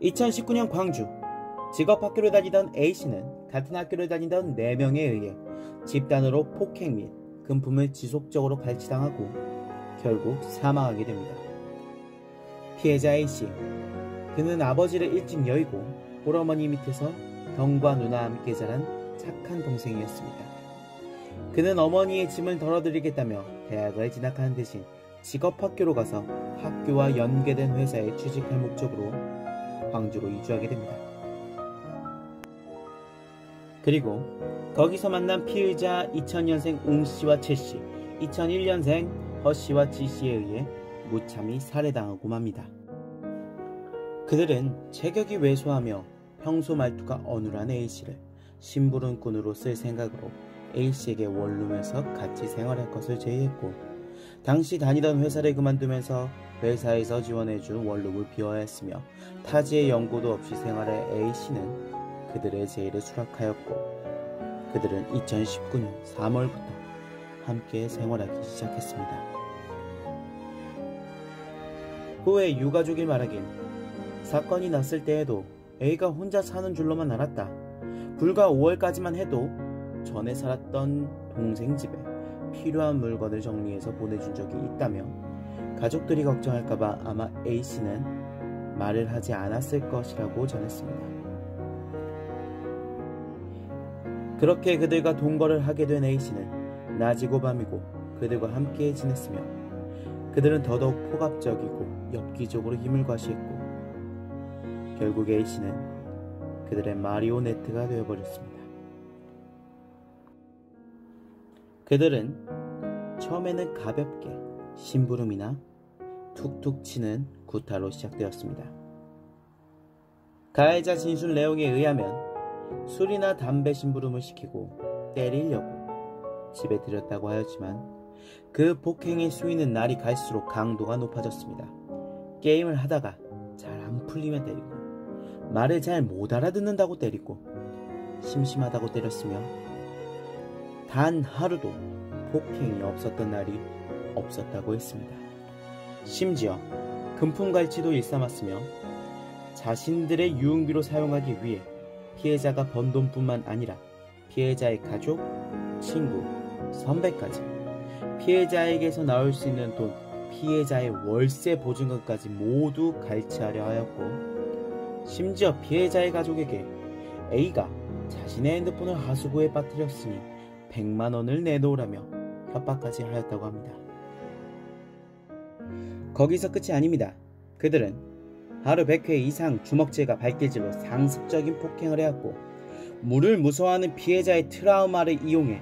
2019년 광주, 직업학교를 다니던 A씨는 같은 학교를 다니던 4명에 의해 집단으로 폭행 및 금품을 지속적으로 갈취당하고 결국 사망하게 됩니다. 피해자 A씨, 그는 아버지를 일찍 여의고 홀어머니 밑에서 형과 누나 함께 자란 착한 동생이었습니다. 그는 어머니의 짐을 덜어드리겠다며 대학을 진학하는 대신 직업학교로 가서 학교와 연계된 회사에 취직할 목적으로 광주로 이주하게 됩니다. 그리고 거기서 만난 피의자 2000년생 웅씨와 최씨, 2001년생 허씨와 지씨에 의해 무참히 살해당하고 맙니다. 그들은 체격이 왜소하며 평소 말투가 어눌한 A씨를 심부름꾼으로 쓸 생각으로 A씨에게 원룸에서 같이 생활할 것을 제의했고, 당시 다니던 회사를 그만두면서 회사에서 지원해준 원룸을 비워야 했으며 타지의 연고도 없이 생활할 A씨는 그들의 제의를 수락하였고, 그들은 2019년 3월부터 함께 생활하기 시작했습니다. 후에 유가족이 말하길, 사건이 났을 때에도 A가 혼자 사는 줄로만 알았다. 불과 5월까지만 해도 전에 살았던 동생 집에 필요한 물건을 정리해서 보내준 적이 있다며, 가족들이 걱정할까봐 아마 A씨는 말을 하지 않았을 것이라고 전했습니다. 그렇게 그들과 동거를 하게 된 A씨는 낮이고 밤이고 그들과 함께 지냈으며, 그들은 더더욱 폭압적이고 엽기적으로 힘을 과시했고, 결국 A씨는 그들의 마리오네트가 되어버렸습니다. 그들은 처음에는 가볍게 심부름이나 툭툭 치는 구타로 시작되었습니다. 가해자 진술 내용에 의하면 술이나 담배 심부름을 시키고 때리려고 집에 들였다고 하였지만, 그 폭행의 수위는 날이 갈수록 강도가 높아졌습니다. 게임을 하다가 잘 안 풀리면 때리고, 말을 잘 못 알아듣는다고 때리고, 심심하다고 때렸으며, 단 하루도 폭행이 없었던 날이 없었다고 했습니다. 심지어 금품 갈취도 일삼았으며, 자신들의 유흥비로 사용하기 위해 피해자가 번 돈뿐만 아니라 피해자의 가족, 친구, 선배까지 피해자에게서 나올 수 있는 돈, 피해자의 월세 보증금까지 모두 갈취하려 하였고, 심지어 피해자의 가족에게 A가 자신의 핸드폰을 하수구에 빠뜨렸으니 100만원을 내놓으라며 협박까지 하였다고 합니다. 거기서 끝이 아닙니다. 그들은 하루 100회 이상 주먹질과 발길질로 상습적인 폭행을 해왔고, 물을 무서워하는 피해자의 트라우마를 이용해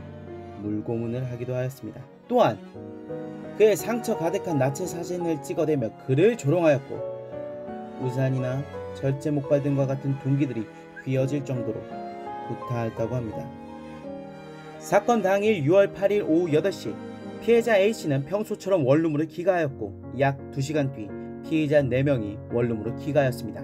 물고문을 하기도 하였습니다. 또한 그의 상처 가득한 나체 사진을 찍어대며 그를 조롱하였고, 우산이나 절제 목발 등과 같은 둥기들이 휘어질 정도로 구타했다고 합니다. 사건 당일 6월 8일 오후 8시 피해자 A씨는 평소처럼 원룸으로 귀가하였고, 약 2시간 뒤 피해자 4명이 원룸으로 귀가하였습니다.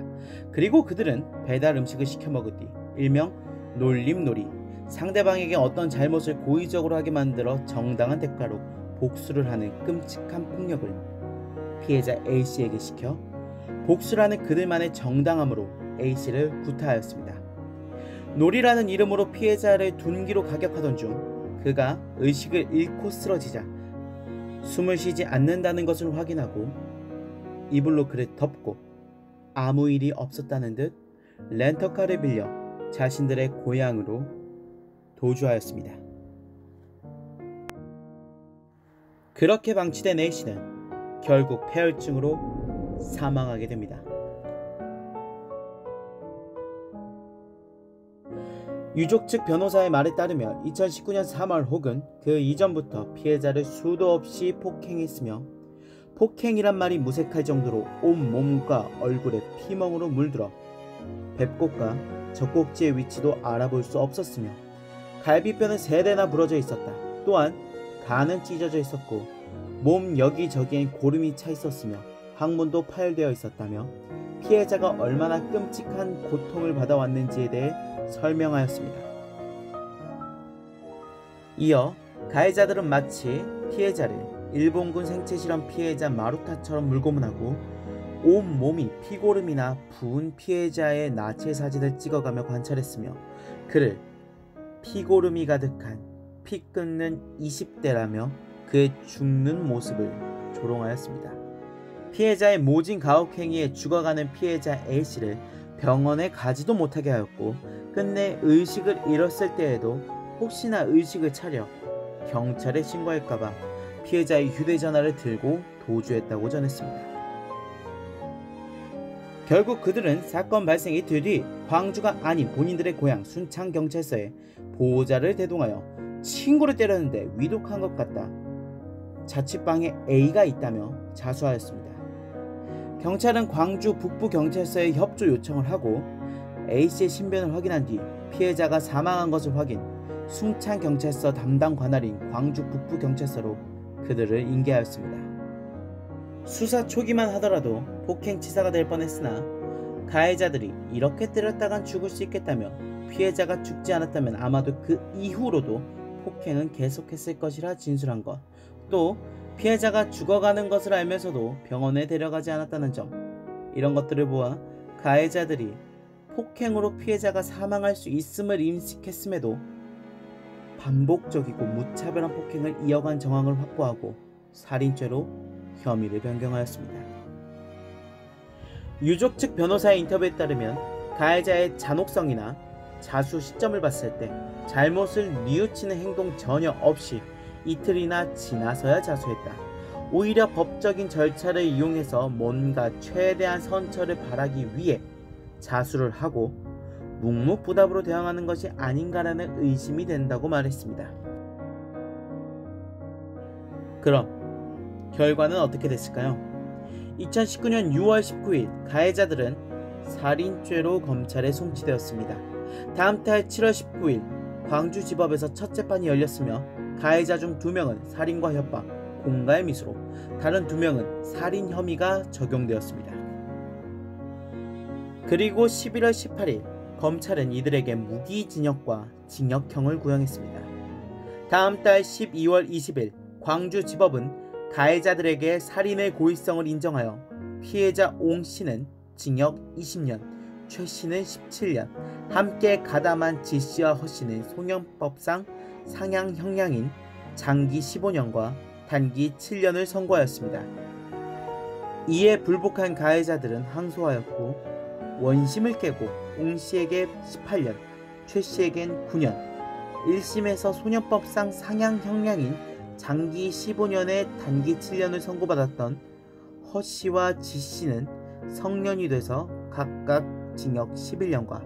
그리고 그들은 배달 음식을 시켜 먹은 뒤 일명 놀림놀이, 상대방에게 어떤 잘못을 고의적으로 하게 만들어 정당한 대가로 복수를 하는 끔찍한 폭력을 피해자 A씨에게 시켜 복수라는 그들만의 정당함으로 A씨를 구타하였습니다. 놀이라는 이름으로 피해자를 둔기로 가격하던 중 그가 의식을 잃고 쓰러지자 숨을 쉬지 않는다는 것을 확인하고 이불로 그를 덮고 아무 일이 없었다는 듯 렌터카를 빌려 자신들의 고향으로 도주하였습니다. 그렇게 방치된 A씨는 결국 폐혈증으로 사망하게 됩니다. 유족 측 변호사의 말에 따르면 2019년 3월 혹은 그 이전부터 피해자를 수도 없이 폭행했으며, 폭행이란 말이 무색할 정도로 온몸과 얼굴에 피멍으로 물들어 배꼽과 젖꼭지의 위치도 알아볼 수 없었으며, 갈비뼈는 3대나 부러져 있었다. 또한 간은 찢어져 있었고 몸 여기저기엔 고름이 차 있었으며 항문도 파열되어 있었다며, 피해자가 얼마나 끔찍한 고통을 받아왔는지에 대해 설명하였습니다. 이어 가해자들은 마치 피해자를 일본군 생체실험 피해자 마루타처럼 물고문하고 온몸이 피고름이나 부은 피해자의 나체 사진을 찍어가며 관찰했으며 그를 피고름이 가득한 피 끓는 20대라며 그의 죽는 모습을 조롱하였습니다. 피해자의 모진 가혹행위에 죽어가는 피해자 A씨를 병원에 가지도 못하게 하였고 끝내 의식을 잃었을 때에도 혹시나 의식을 차려 경찰에 신고할까봐 피해자의 휴대전화를 들고 도주했다고 전했습니다. 결국 그들은 사건 발생 이틀 뒤 광주가 아닌 본인들의 고향 순창경찰서에 보호자를 대동하여 친구를 때렸는데 위독한 것 같다. 자취방에 A가 있다며 자수하였습니다. 경찰은 광주 북부경찰서에 협조 요청을 하고 A씨의 신변을 확인한 뒤 피해자가 사망한 것을 확인, 순창경찰서 담당 관할인 광주 북부경찰서로 그들을 인계하였습니다. 수사 초기만 하더라도 폭행치사가 될 뻔했으나 가해자들이 이렇게 때렸다간 죽을 수 있겠다며 피해자가 죽지 않았다면 아마도 그 이후로도 폭행은 계속했을 것이라 진술한 것, 또 피해자가 죽어가는 것을 알면서도 병원에 데려가지 않았다는 점, 이런 것들을 보아 가해자들이 폭행으로 피해자가 사망할 수 있음을 인식했음에도 반복적이고 무차별한 폭행을 이어간 정황을 확보하고 살인죄로 혐의를 변경하였습니다. 유족 측 변호사의 인터뷰에 따르면 가해자의 잔혹성이나 자수 시점을 봤을 때 잘못을 뉘우치는 행동 전혀 없이 이틀이나 지나서야 자수했다. 오히려 법적인 절차를 이용해서 뭔가 최대한 선처를 바라기 위해 자수를 하고 묵묵부답으로 대응하는 것이 아닌가라는 의심이 된다고 말했습니다. 그럼 결과는 어떻게 됐을까요? 2019년 6월 19일 가해자들은 살인죄로 검찰에 송치되었습니다. 다음 달 7월 19일 광주지법에서 첫 재판이 열렸으며 가해자 중 2명은 살인과 협박, 공갈 미수로, 다른 2명은 살인 혐의가 적용되었습니다. 그리고 11월 18일 검찰은 이들에게 무기징역과 징역형을 구형했습니다. 다음 달 12월 20일 광주지법은 가해자들에게 살인의 고의성을 인정하여 피해자 옹씨는 징역 20년, 최씨는 17년, 함께 가담한 지씨와 허씨는 소년법상 상향 형량인 장기 15년과 단기 7년을 선고하였습니다. 이에 불복한 가해자들은 항소하였고 원심을 깨고 옹씨에게 18년, 최씨에겐 9년, 1심에서 소년법상 상향 형량인 장기 15년에 단기 7년을 선고받았던 허씨와 지씨는 성년이 돼서 각각 징역 11년과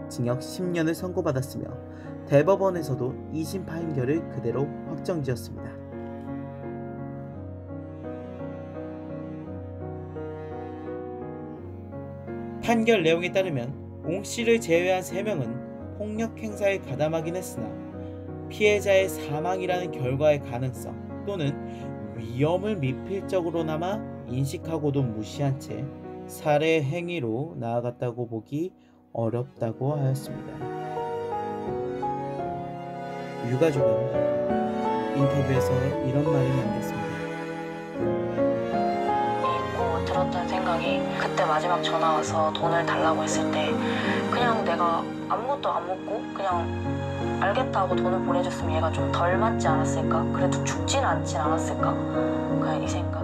징역 10년을 선고받았으며 대법원에서도 2심 판결을 그대로 확정지었습니다. 판결 내용에 따르면 옹씨를 제외한 3명은 폭력 행사에 가담하긴 했으나 피해자의 사망이라는 결과의 가능성 또는 위험을 미필적으로나마 인식하고도 무시한 채 살해 행위로 나아갔다고 보기 어렵다고 하였습니다. 유가족은 인터뷰에서 이런 말을 남겼습니다. 잊고 들었던 생각이 그때 마지막 전화 와서 돈을 달라고 했을 때 그냥 내가 아무것도 안 묻고 그냥 알겠다고 돈을 보내줬으면 얘가 좀 덜 맞지 않았을까? 그래도 죽진 않진 않았을까? 그냥 이 생각.